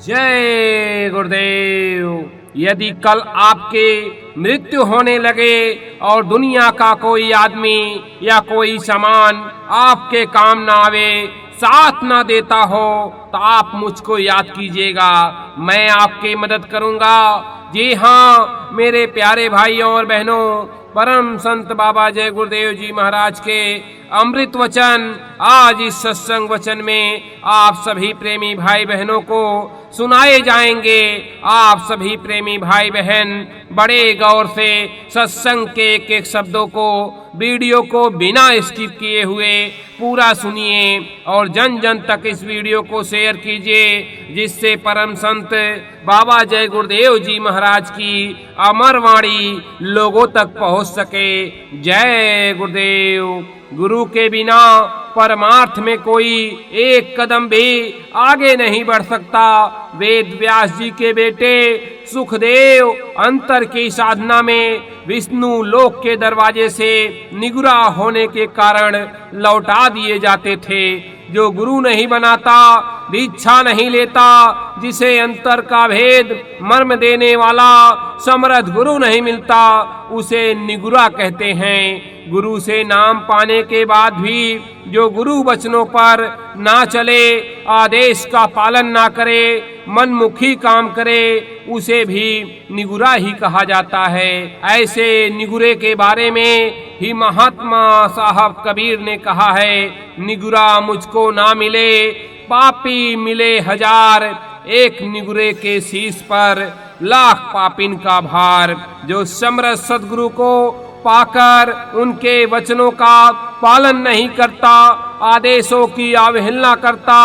जय गुरुदेव। यदि कल आपके मृत्यु होने लगे और दुनिया का कोई आदमी या कोई सामान आपके काम ना आवे, साथ ना देता हो, तो आप मुझको याद कीजिएगा, मैं आपकी मदद करूंगा। जी हाँ मेरे प्यारे भाइयों और बहनों, परम संत बाबा जय गुरुदेव जी महाराज के अमृत वचन आज इस सत्संग वचन में आप सभी प्रेमी भाई बहनों को सुनाए जाएंगे। आप सभी प्रेमी भाई बहन बड़े गौर से सत्संग के एक एक शब्दों को, वीडियो को बिना स्किप किए हुए पूरा सुनिए और जन जन तक इस वीडियो को शेयर कीजिए, जिससे परम संत बाबा जय गुरुदेव जी महाराज की अमर वाणी लोगों तक पहुंच सके। जय गुरुदेव। गुरु के बिना परमार्थ में कोई एक कदम भी आगे नहीं बढ़ सकता। वेद व्यास जी के बेटे सुखदेव अंतर की साधना में विष्णु लोक के दरवाजे से निगुरा होने के कारण लौटा दिए जाते थे। जो गुरु नहीं बनाता, दीक्षा नहीं लेता, जिसे अंतर का भेद मर्म देने वाला समर्थ गुरु नहीं मिलता, उसे निगुरा कहते हैं। गुरु से नाम पाने के बाद भी जो गुरु वचनों पर ना चले, आदेश का पालन ना करे, मनमुखी काम करे, उसे भी निगुरा ही कहा जाता है। ऐसे निगुरे के बारे में ही महात्मा साहब कबीर ने कहा है, निगुरा मुझको ना मिले, पापी मिले हजार, एक निगुरे के शीश पर लाख पापिन का भार। जो समर्थ सदगुरु को पाकर उनके वचनों का पालन नहीं करता, आदेशों की अवहेलना करता,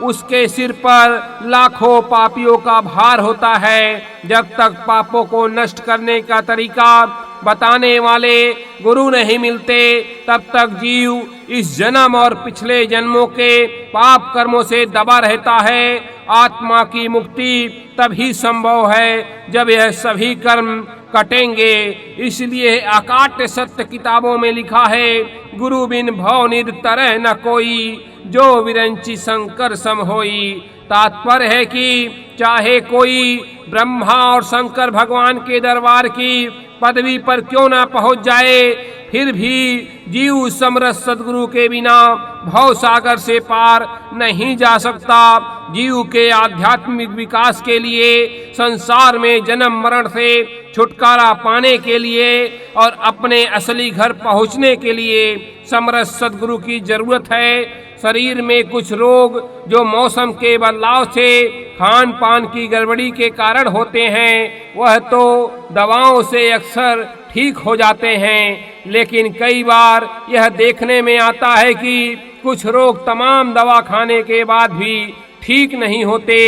उसके सिर पर लाखों पापियों का भार होता है। जब तक पापों को नष्ट करने का तरीका बताने वाले गुरु नहीं मिलते, तब तक जीव इस जन्म और पिछले जन्मों के पाप कर्मों से दबा रहता है। आत्मा की मुक्ति तभी संभव है जब यह सभी कर्म कटेंगे। इसलिए अकाट्य सत्य किताबों में लिखा है, गुरु बिन भव निध तरह न कोई, जो विरंची शंकर सम होई। तात्पर्य है कि चाहे कोई ब्रह्मा और शंकर भगवान के दरबार की पदवी पर क्यों ना पहुंच जाए, फिर भी जीव समर्थ सदगुरु के बिना भव सागर से पार नहीं जा सकता। जीव के आध्यात्मिक विकास के लिए, संसार में जन्म मरण से छुटकारा पाने के लिए और अपने असली घर पहुंचने के लिए समर्थ सदगुरु की जरूरत है। शरीर में कुछ रोग जो मौसम के बदलाव से, खान पान की गड़बड़ी के कारण होते हैं, वह तो दवाओं से अक्सर ठीक हो जाते हैं, लेकिन कई बार यह देखने में आता है कि कुछ रोग तमाम दवा खाने के बाद भी ठीक नहीं होते।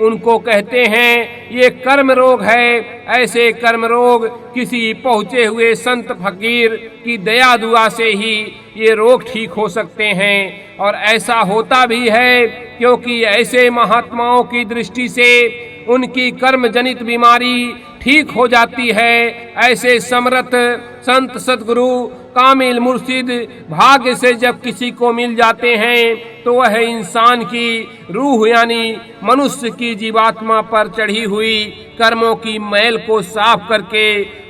उनको कहते हैं ये कर्म रोग है। ऐसे कर्म रोग किसी पहुँचे हुए संत फकीर की दया दुआ से ही ये रोग ठीक हो सकते हैं। और ऐसा होता भी है क्योंकि ऐसे महात्माओं की दृष्टि से उनकी कर्म जनित बीमारी ठीक हो जाती है। ऐसे समर्थ संत सदगुरु कामिल मुर्शिद भाग्य से जब किसी को मिल जाते हैं, तो वह इंसान की रूह यानी मनुष्य की जीवात्मा पर चढ़ी हुई कर्मों की मैल को साफ करके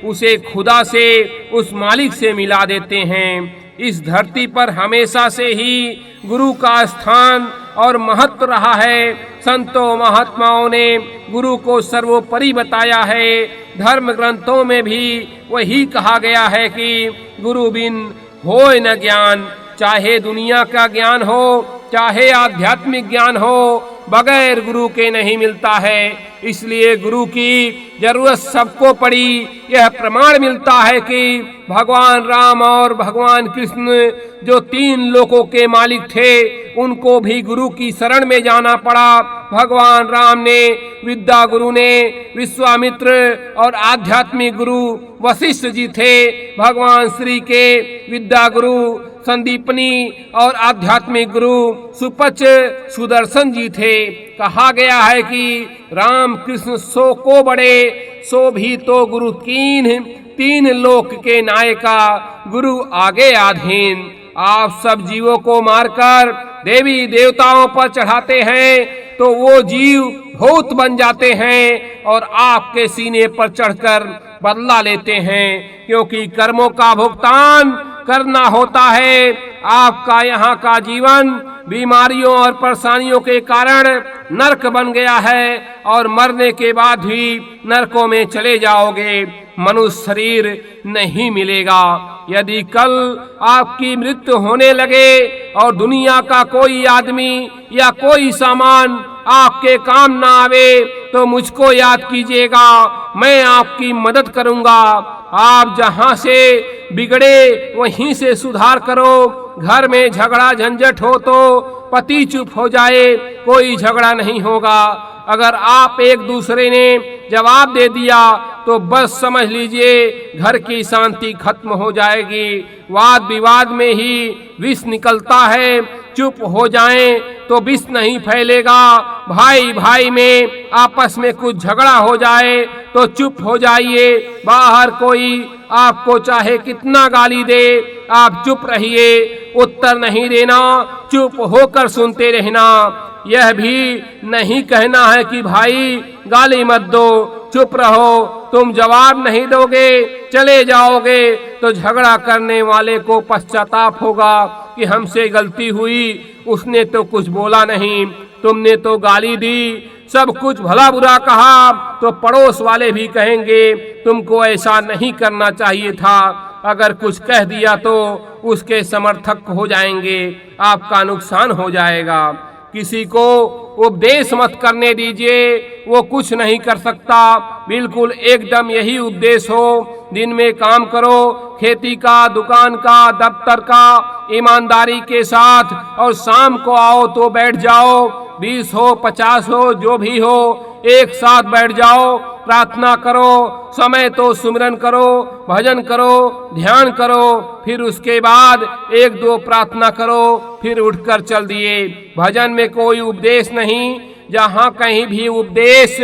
उसे खुदा से, उस मालिक से मिला देते हैं। इस धरती पर हमेशा से ही गुरु का स्थान और महत्व रहा है। संतों महात्माओं ने गुरु को सर्वोपरि बताया है। धर्म ग्रंथों में भी वही कहा गया है कि गुरु बिन होय न ज्ञान। चाहे दुनिया का ज्ञान हो, चाहे आध्यात्मिक ज्ञान हो, बगैर गुरु के नहीं मिलता है। इसलिए गुरु की जरूरत सबको पड़ी। यह प्रमाण मिलता है कि भगवान राम और भगवान कृष्ण जो तीन लोकों के मालिक थे, उनको भी गुरु की शरण में जाना पड़ा। भगवान राम ने विद्या गुरु ने विश्वामित्र और आध्यात्मिक गुरु वशिष्ठ जी थे। भगवान श्री के विद्या गुरु संदीपनी और आध्यात्मिक गुरु सुपच सुदर्शन जी थे। कहा गया है कि राम कृष्ण सो को बड़े, सो भी तो गुरु तीन लोक के नायका, गुरु आगे आधीन। आप सब जीवों को मारकर देवी देवताओं पर चढ़ाते हैं। तो वो जीव भूत बन जाते हैं और आपके सीने पर चढ़कर बदला लेते हैं, क्योंकि कर्मों का भुगतान करना होता है। आपका यहाँ का जीवन बीमारियों और परेशानियों के कारण नरक बन गया है और मरने के बाद भी नरकों में चले जाओगे, मनुष्य शरीर नहीं मिलेगा। यदि कल आपकी मृत्यु होने लगे और दुनिया का कोई आदमी या कोई सामान आपके काम ना आवे तो मुझको याद कीजिएगा, मैं आपकी मदद करूंगा। आप जहां से बिगड़े वहीं से सुधार करो। घर में झगड़ा झंझट हो तो पति चुप हो जाए, कोई झगड़ा नहीं होगा। अगर आप एक दूसरे ने जवाब दे दिया तो बस समझ लीजिए घर की शांति खत्म हो जाएगी। वाद विवाद में ही विष निकलता है, चुप हो जाएं तो विष नहीं फैलेगा। भाई भाई में आपस में कुछ झगड़ा हो जाए तो चुप हो जाइए। बाहर कोई आपको चाहे कितना गाली दे, आप चुप रहिए, उत्तर नहीं देना, चुप होकर सुनते रहना। यह भी नहीं कहना है कि भाई गाली मत दो, चुप रहो। तुम जवाब नहीं दोगे, चले जाओगे तो झगड़ा करने वाले को पश्चाताप होगा कि हमसे गलती हुई, उसने तो कुछ बोला नहीं, तुमने तो गाली दी, सब कुछ भला बुरा कहा, तो पड़ोस वाले भी कहेंगे तुमको ऐसा नहीं करना चाहिए था। अगर कुछ कह दिया तो उसके समर्थक हो जाएंगे, आपका नुकसान हो जाएगा। किसी को उपदेश मत करने दीजिए, वो कुछ नहीं कर सकता। बिल्कुल एकदम यही उपदेश हो, दिन में काम करो, खेती का, दुकान का, दफ्तर का, ईमानदारी के साथ, और शाम को आओ तो बैठ जाओ, 20 हो 50 हो जो भी हो, एक साथ बैठ जाओ, प्रार्थना करो, समय तो सुमिरन करो, भजन करो, ध्यान करो, फिर उसके बाद 1-2 प्रार्थना करो, फिर उठकर चल दिए। भजन में कोई उपदेश नहीं, जहाँ कहीं भी उपदेश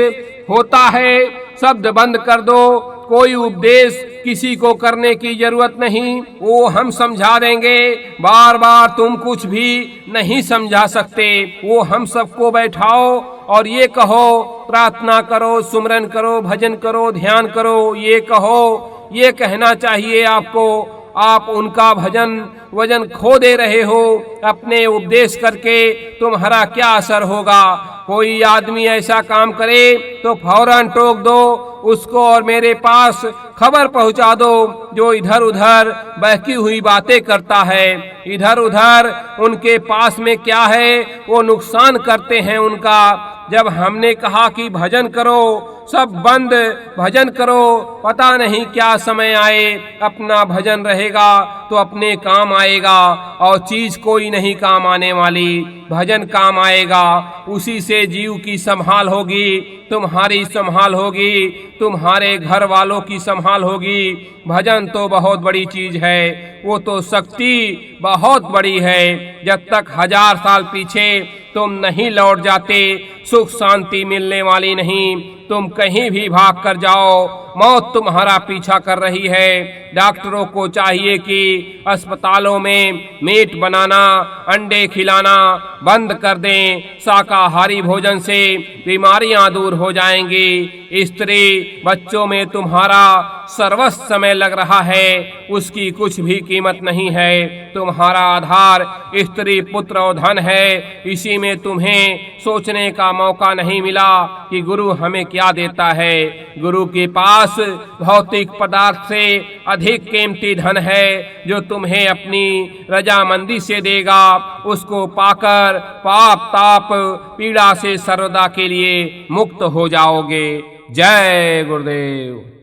होता है शब्द बंद कर दो। कोई उपदेश किसी को करने की जरूरत नहीं, वो हम समझा देंगे। बार बार तुम कुछ भी नहीं समझा सकते, वो हम सबको बैठाओ और ये कहो प्रार्थना करो, सुमरन करो, भजन करो, ध्यान करो, ये कहो, ये कहना चाहिए आपको। आप उनका भजन वजन खो दे रहे हो अपने उपदेश करके, तुम्हारा क्या असर होगा। कोई आदमी ऐसा काम करे तो फौरन टोक दो उसको और मेरे पास खबर पहुंचा दो जो इधर उधर बहकी हुई बातें करता है। इधर उधर उनके पास में क्या है, वो नुकसान करते हैं उनका। जब हमने कहा कि भजन करो, सब बंद, भजन करो, पता नहीं क्या समय आए अपना भजन रहेगा तो अपने काम आएगा, और चीज कोई नहीं काम आने वाली, भजन काम आएगा। उसी से जीव की संभाल होगी, तुम्हारी संभाल होगी, तुम्हारे घर वालों की संभाल होगी। भजन तो बहुत बड़ी चीज है, वो तो शक्ति बहुत बड़ी है। जब तक 1000 साल पीछे तुम नहीं लौट जाते, सुख शांति मिलने वाली नहीं। तुम कहीं भी भाग कर जाओ, मौत तुम्हारा पीछा कर रही है। डॉक्टरों को चाहिए कि अस्पतालों में मीट बनाना, अंडे खिलाना बंद कर दें। शाकाहारी भोजन से बीमारियां दूर हो जाएंगी। स्त्री बच्चों में तुम्हारा सर्वस्व समय लग रहा है, उसकी कुछ भी कीमत नहीं है। तुम्हारा आधार स्त्री, पुत्र और धन है। इसी में तुम्हें सोचने का मौका नहीं मिला कि गुरु हमें क्या देता है। गुरु के पास भौतिक पदार्थ से अधिक कीमती धन है जो तुम्हें अपनी रजामंदी से देगा। उसको पाकर पाप ताप पीड़ा से सर्वदा के लिए मुक्त हो जाओगे। जय गुरुदेव।